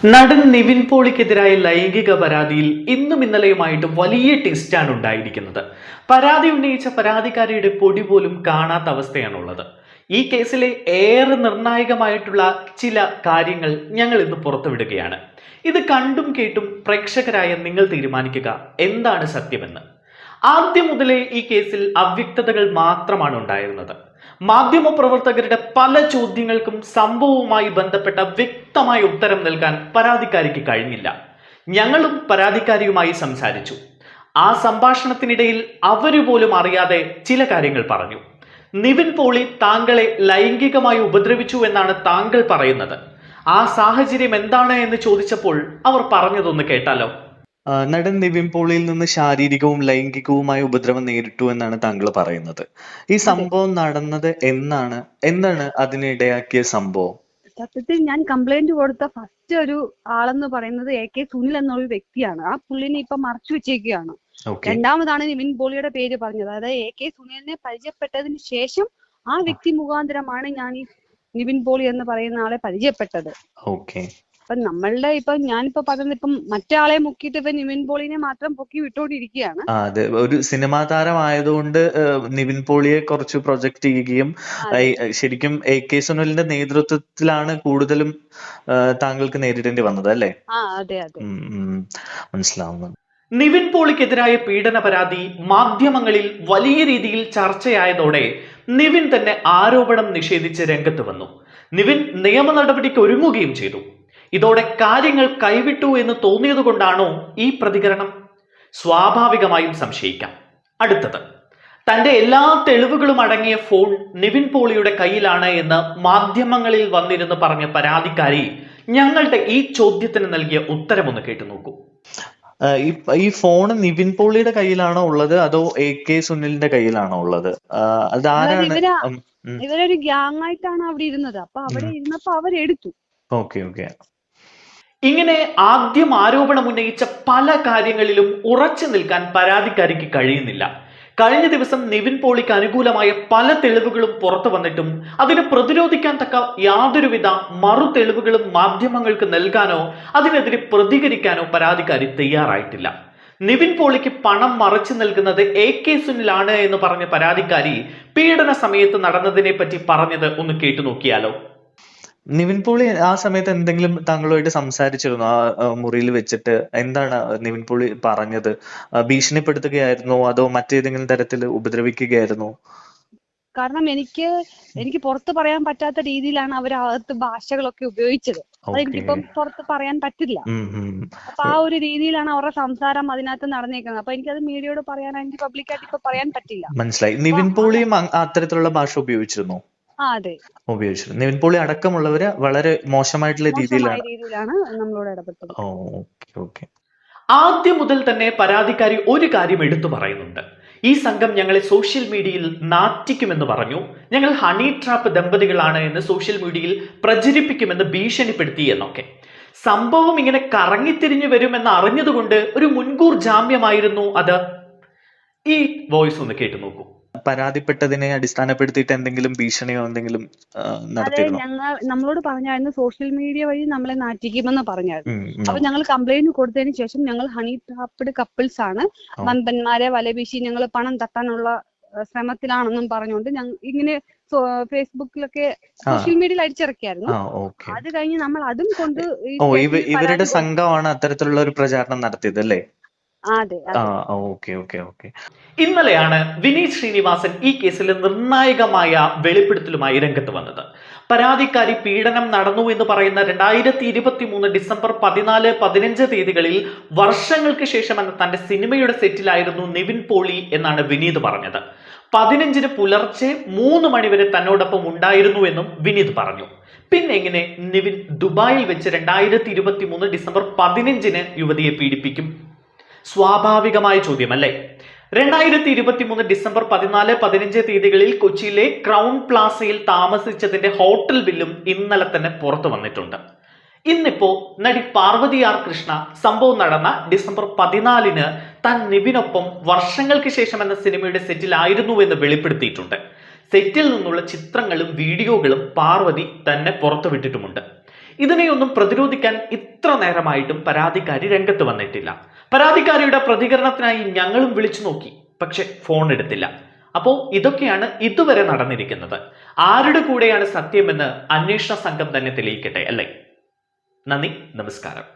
നടൻ നിവിൻ പോളിക്കെതിരായ ലൈംഗിക പരാതിയിൽ ഇന്നും ഇന്നലെയുമായിട്ട് വലിയ ട്വിസ്റ്റാണ് ഉണ്ടായിരിക്കുന്നത്. പരാതി ഉന്നയിച്ച പരാതിക്കാരിയുടെ പൊടി പോലും കാണാത്ത അവസ്ഥയാണുള്ളത്. ഈ കേസിലെ ഏറെ നിർണായകമായിട്ടുള്ള ചില കാര്യങ്ങൾ ഞങ്ങൾ ഇന്ന് പുറത്തുവിടുകയാണ്. ഇത് കണ്ടും കേട്ടും പ്രേക്ഷകരായ നിങ്ങൾ തീരുമാനിക്കുക എന്താണ് സത്യമെന്ന്. ആദ്യം മുതലേ ഈ കേസിൽ അവ്യക്തതകൾ മാത്രമാണ് ഉണ്ടായിരുന്നത്. മാധ്യമപ്രവർത്തകരുടെ പല ചോദ്യങ്ങൾക്കും സംഭവവുമായി ബന്ധപ്പെട്ട വ്യക്തമായ ഉത്തരം നൽകാൻ പരാതിക്കാരിക്ക് കഴിഞ്ഞില്ല. ഞങ്ങളും പരാതിക്കാരിയുമായി സംസാരിച്ചു. ആ സംഭാഷണത്തിനിടയിൽ അവര് പോലും അറിയാതെ ചില കാര്യങ്ങൾ പറഞ്ഞു. നിവിൻ പോളി താങ്കളെ ലൈംഗികമായി ഉപദ്രവിച്ചു എന്നാണ് താങ്കൾ പറയുന്നത്. ആ സാഹചര്യം എന്താണ് എന്ന് ചോദിച്ചപ്പോൾ അവർ പറഞ്ഞതൊന്ന് കേട്ടാലോ. നടൻ നിവിൻ പോളിയിൽ നിന്ന് ശാരീരികവും ലൈംഗികവുമായ ഉപദ്രവം നേരിട്ടു എന്നാണ് താങ്കൾ പറയുന്നത്. ഈ അതെ. സംഭവം നടന്നത് എന്താണ് അതിനിടയാക്കിയ സംഭവം? സത്യത്തിൽ ഞാൻ കംപ്ലൈന്റ് കൊടുത്ത ഫസ്റ്റ് ഒരു ആളെന്ന് പറയുന്നത് AK സുനിൽ എന്നൊരു വ്യക്തിയാണ്. ആ പുള്ളിനെ ഇപ്പൊ മറച്ചു വെച്ചേക്കുകയാണ്. ഓക്കെ. രണ്ടാമതാണ് നിവിൻ പോളിയുടെ പേര് പറഞ്ഞത്. അതായത് AK സുനിലിനെ പരിചയപ്പെട്ടതിന് ശേഷം ആ വ്യക്തി മുഖാന്തരമാണ് ഞാൻ ഈ നിവിൻ പോളി എന്ന് പറയുന്ന ആളെ പരിചയപ്പെട്ടത്. ഓക്കെ. ഇപ്പൊ ഞാനിപ്പോ പറഞ്ഞത് ഇപ്പം മറ്റേ ആളെ മുക്കിയിട്ട് ഇപ്പൊ നിവിൻ പോളിനെ മാത്രം പൊക്കി വിട്ടോണ്ടിരിക്കുകയാണ്. അതെ, ഒരു സിനിമാ താരമായതുകൊണ്ട് നിവിൻ പോളിയെ കുറച്ച് പ്രൊജക്ട് ചെയ്യുകയും അതെ. ശരിക്കും AK സുനിലിന്റെ നേതൃത്വത്തിലാണ് കൂടുതലും താങ്കൾക്ക് നേരിടേണ്ടി വന്നത് അല്ലേ? അതെ. മനസ്സിലാവുന്നു. നിവിൻ പോളിക്കെതിരായ പീഡന പരാതി മാധ്യമങ്ങളിൽ വലിയ രീതിയിൽ ചർച്ചയായതോടെ നിവിൻ തന്നെ ആരോപണം നിഷേധിച്ച് രംഗത്ത് വന്നു. നിവിൻ നിയമ നടപടിക്ക് ഒരുങ്ങുകയും ചെയ്തു. ഇതോടെ കാര്യങ്ങൾ കൈവിട്ടു എന്ന് തോന്നിയതുകൊണ്ടാണോ ഈ പ്രതികരണം? സ്വാഭാവികമായും സംശയിക്കാം. അടുത്തത്, തന്റെ എല്ലാ തെളിവുകളും അടങ്ങിയ ഫോൺ നിവിൻ പോളിയുടെ കയ്യിലാണ് എന്ന് മാധ്യമങ്ങളിൽ വന്നിരുന്ന് പറഞ്ഞ പരാതിക്കാരി ഞങ്ങളുടെ ഈ ചോദ്യത്തിന് നൽകിയ ഉത്തരമൊന്ന് കേട്ടു നോക്കൂ. ഈ ഫോൺ നിവിൻ പോളിയുടെ കയ്യിലാണോ ഉള്ളത് അതോ AK സുനിലിന്റെ കയ്യിലാണോ ഉള്ളത്? അതാരാണ്? ഇവരൊരു ഗ്യാങ് ആയിട്ടാണ് അവിടെ ഇരുന്നത്. അപ്പൊ അവിടെ ഇരുന്നപ്പോ അവരെടുത്തു. ഓക്കെ. ഇങ്ങനെ ആദ്യം ആരോപണം ഉന്നയിച്ച പല കാര്യങ്ങളിലും ഉറച്ചു നിൽക്കാൻ പരാതിക്കാരിക്ക് കഴിയുന്നില്ല. കഴിഞ്ഞ ദിവസം നിവിൻ പോളിക്ക് അനുകൂലമായ പല തെളിവുകളും പുറത്തു വന്നിട്ടും അതിനെ പ്രതിരോധിക്കാൻ തക്ക യാതൊരുവിധ മറു തെളിവുകളും മാധ്യമങ്ങൾക്ക് നൽകാനോ അതിനെതിരെ പ്രതികരിക്കാനോ പരാതിക്കാരി തയ്യാറായിട്ടില്ല. നിവിൻ പോളിക്ക് പണം മറച്ചു നൽകുന്നത് AK സുനിലാണ് എന്ന് പറഞ്ഞ പരാതിക്കാരി പീഡന സമയത്ത് നടന്നതിനെ പറ്റി പറഞ്ഞത് ഒന്ന് കേട്ടു നോക്കിയാലോ. നിവിൻ പോളി ആ സമയത്ത് എന്തെങ്കിലും താങ്കളുമായിട്ട് സംസാരിച്ചിരുന്നോ? ആ മുറിയിൽ വെച്ചിട്ട് എന്താണ് നിവിൻ പോളി പറഞ്ഞത്? ഭീഷണിപ്പെടുത്തുകയായിരുന്നോ അതോ മറ്റേതെങ്കിലും തരത്തിൽ ഉപദ്രവിക്കുകയായിരുന്നോ? കാരണം എനിക്ക് പുറത്ത് പറയാൻ പറ്റാത്ത രീതിയിലാണ് അവർ അകത്ത് ഭാഷകളൊക്കെ ഉപയോഗിച്ചത്. അതെനിക്കിപ്പം പുറത്ത് പറയാൻ പറ്റില്ല. അപ്പൊ ആ ഒരു രീതിയിലാണ് അവരുടെ സംസാരം അതിനകത്ത് നടന്നേക്കുന്നത്. അപ്പൊ എനിക്കത് മീഡിയയോട് പറയാനായിട്ട് പബ്ലിക്കായിട്ട് ഇപ്പൊ പറയാൻ പറ്റില്ല. മനസ്സിലായി. നിവിൻ പോളിയും അത്തരത്തിലുള്ള ഭാഷ ഉപയോഗിച്ചിരുന്നോ? അതെ. ഉപയോഗിച്ചു. നിവിൻ പോളി അടക്കമുള്ളവര് വളരെ മോശമായിട്ടുള്ള രീതിയിലാണ് നമ്മളോട് ഇടപെട്ടത്. ഓക്കെ. ആദ്യം മുതൽ തന്നെ പരാതിക്കാരി ഒരു കാര്യം എടുത്തു പറയുന്നുണ്ട്. ഈ സംഘം ഞങ്ങളെ സോഷ്യൽ മീഡിയയിൽ നാറ്റിക്കുമെന്ന് പറഞ്ഞു. ഞങ്ങൾ ഹണി ട്രാപ്പ് ദമ്പതികളാണ് എന്ന് സോഷ്യൽ മീഡിയയിൽ പ്രചരിപ്പിക്കുമെന്ന് ഭീഷണിപ്പെടുത്തി എന്നൊക്കെ. സംഭവം ഇങ്ങനെ കറങ്ങിത്തിരിഞ്ഞു വരുമെന്ന് അറിഞ്ഞതുകൊണ്ട് ഒരു മുൻകൂർ ജാമ്യമായിരുന്നു അത്. ഈ വോയിസ് ഒന്ന് കേട്ടു നോക്കൂ. പരാതിപ്പെട്ടതിനെ അടിസ്ഥാനപ്പെടുത്തിയിട്ട് എന്തെങ്കിലും ഭീഷണിയോ എന്തെങ്കിലും നടത്തിയിരുന്നോ? നമ്മളോട് പറഞ്ഞായിരുന്നു സോഷ്യൽ മീഡിയ വഴി നമ്മളെ നാറ്റിക്കുമെന്ന് പറഞ്ഞായിരുന്നു. അപ്പൊ ഞങ്ങൾ കംപ്ലൈന്റ് കൊടുത്തതിന് ശേഷം ഞങ്ങൾ ഹണി ട്രാപ്ഡ് കപ്പിൾസ് ആണ്, വമ്പന്മാരെ വലവീശി ഞങ്ങൾ പണം തട്ടാനുള്ള ശ്രമത്തിലാണെന്നും പറഞ്ഞുകൊണ്ട് ഞങ്ങൾ ഇങ്ങനെ ഫേസ്ബുക്കിലൊക്കെ സോഷ്യൽ മീഡിയയിൽ അടിച്ചിറക്കിയായിരുന്നു. അത് കഴിഞ്ഞ് നമ്മൾ അതും കൊണ്ട് ഇവരുടെ സംഘമാണ് അത്തരത്തിലുള്ള ഒരു പ്രചാരണം നടത്തിയത് അല്ലേ? ഓക്കെ. ഇന്നലെയാണ് വിനീത് ശ്രീനിവാസൻ ഈ കേസിൽ നിർണായകമായ വെളിപ്പെടുത്തലുമായി രംഗത്ത് വന്നത്. പരാതിക്കാരി പീഡനം നടന്നു എന്ന് പറയുന്ന 2023 ഡിസംബർ 14, 15 തീയതികളിൽ വർഷങ്ങൾക്ക് ശേഷം എന്ന തന്റെ സിനിമയുടെ സെറ്റിലായിരുന്നു നിവിൻ പോളി എന്നാണ് വിനീത് പറഞ്ഞത്. 15 പുലർച്ചെ 3 മണിവരെ തന്നോടൊപ്പം ഉണ്ടായിരുന്നു എന്നും വിനീത് പറഞ്ഞു. പിന്നെ എങ്ങനെ നിവിൻ ദുബായിൽ വെച്ച് 2023 ഡിസംബർ 15 യുവതിയെ പീഡിപ്പിക്കും? സ്വാഭാവികമായ ചോദ്യമല്ലേ. 2023 ഡിസംബർ 14, 15 തീയതികളിൽ കൊച്ചിയിലെ ക്രൗൺ പ്ലാസയിൽ താമസിച്ചതിന്റെ ഹോട്ടൽ ബില്ലും ഇന്നലെ തന്നെ പുറത്തു വന്നിട്ടുണ്ട്. ഇന്നിപ്പോ നടി പാർവതി R കൃഷ്ണ സംഭവം നടന്ന ഡിസംബർ 14 താൻ നിവിനൊപ്പം വർഷങ്ങൾക്ക് ശേഷം എന്ന സിനിമയുടെ സെറ്റിലായിരുന്നു എന്ന് വെളിപ്പെടുത്തിയിട്ടുണ്ട്. സെറ്റിൽ നിന്നുള്ള ചിത്രങ്ങളും വീഡിയോകളും പാർവതി തന്നെ പുറത്തുവിട്ടിട്ടുമുണ്ട്. ഇതിനെയൊന്നും പ്രതിരോധിക്കാൻ ഇത്ര നേരമായിട്ടും പരാതിക്കാരി രംഗത്ത് വന്നിട്ടില്ല. പരാതിക്കാരിയുടെ പ്രതികരണത്തിനായി ഞങ്ങളും വിളിച്ചു നോക്കി, പക്ഷെ ഫോൺ എടുത്തില്ല. അപ്പോൾ ഇതൊക്കെയാണ് ഇതുവരെ നടന്നിരിക്കുന്നത്. ആരുടെ കൂടെയാണ് സത്യമെന്ന് അന്വേഷണ സംഘം തന്നെ തെളിയിക്കട്ടെ, അല്ലേ? നന്ദി, നമസ്കാരം.